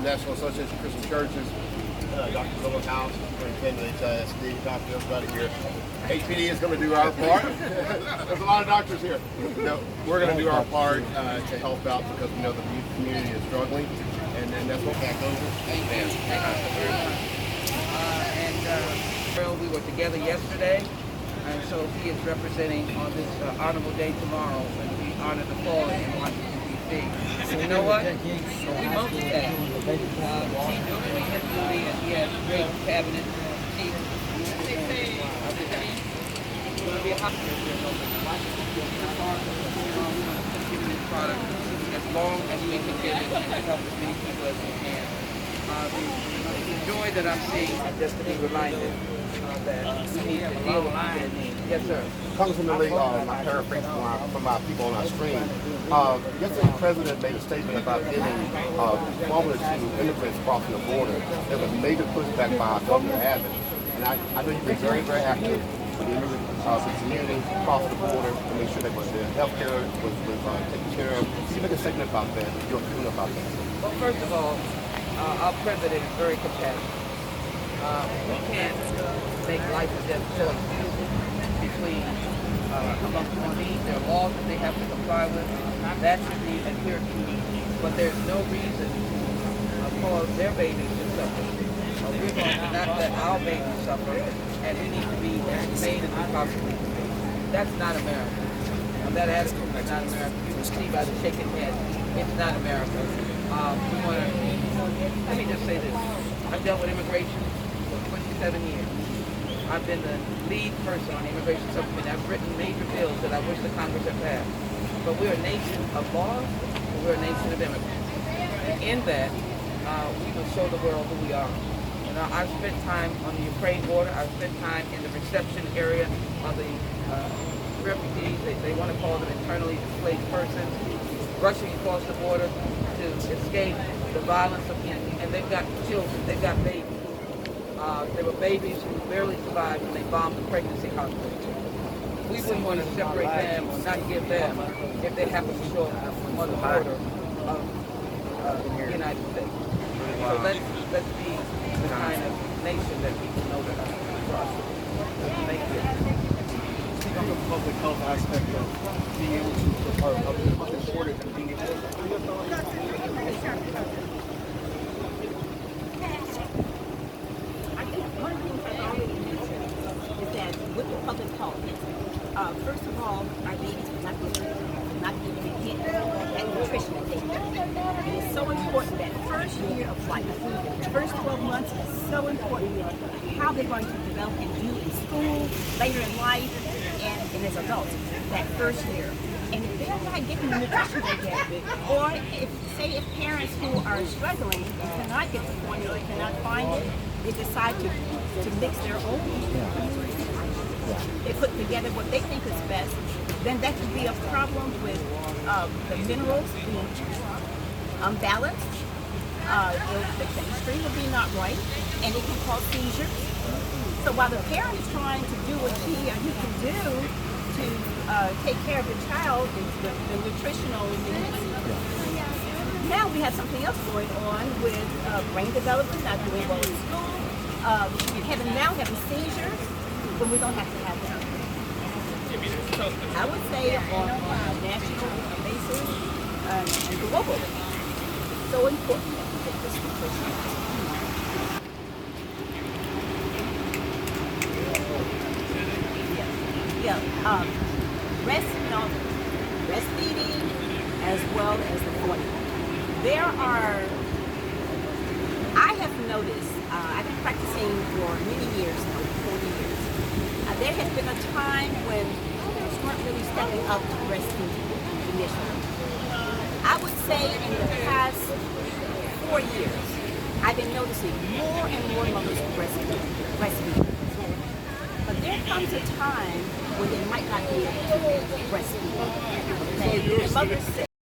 the National Association of Christian Churches, Dr. Ntuba Thompson, Superintendent HISD, Dr. everybody here. HPD is going to do our part. There's a lot of doctors here. No, we're going to do our part to help out because we know the youth community is struggling, and that's what back over. Amen. We were together yesterday, and so he is representing on this honorable day tomorrow when we honor the fallen in Washington, D.C. And you know what? We multitask. Chief is doing his duty, and he has great cabinet. Chief, going to be a hospital product as long as we can get it and help as many people as we can. The joy that I'm seeing, just to be reminded that we need to deal with their needs. Yes, sir. Congressman Lee, my paraphrase from our people on our stream. Yesterday, the president made a statement about giving formula to immigrants crossing the border. There was a major pushback by our Governor Abbott. And I know you've been very, very active with the immigrant community across the border to make sure that their health care was taken care of. Can you make a statement about that, your feeling about that? Well, first of all, our president is very compassionate. We can't make life or death choices between amongst human beings. There are laws that they have to comply with. That should be adhered to. But there's no reason to cause their babies to suffer. We're going to not let our babies suffer, and we need to be made as we possibly can. That's not America. That attitude is not America. You can see by the shaking head, it's not America. Let me just say this. I've dealt with immigration for 27 years. I've been the lead person on the immigration subcommittee. I've written major bills that I wish the Congress had passed. But we're a nation of laws, and we're a nation of immigrants. And in that, we will show the world who we are. You know, I've spent time on the Ukraine border. I've spent time in the reception area of the refugees. They want to call them internally displaced persons, rushing across the border to escape the violence of, and they've got children, they've got babies. There were babies who barely survived when they bombed the pregnancy hospital. We wouldn't want to separate them or not give them if they happen to show up on the border of the United States. So let's be the kind of nation that people know that are trust. Thank you. Speak on the public health aspect of being able to, or of the public shortage and being able to. With the public health, first of all, our babies will not be able to get that nutrition that they need. It is so important that first year of life, the first 12 months is so important. How they're going to develop and do in school, later in life, and as adults, that first year. And if they're not getting the nutrition they get, or if parents who are struggling cannot get the formula, cannot find it, they decide to mix their own. They put together what they think is best, then that could be a problem with the minerals being unbalanced. The chemistry will be not right, and it can cause seizures. So while the parent is trying to do what he or he can do to take care of the child, the nutritional needs. Now we have something else going on with brain development, not doing well in school, having seizures, when we don't have to have them. I would say on a national basis and globally, so important that we get this nutrition. Breastfeeding as well as the formula. I have noticed, I've been practicing for many years now, 40 years. There has been a time when parents weren't really stepping up to breastfeeding initially. I would say in the past 4 years, I've been noticing more and more mothers breastfeeding. But there comes a time when they might not be able to breastfeed. Okay, the mothers say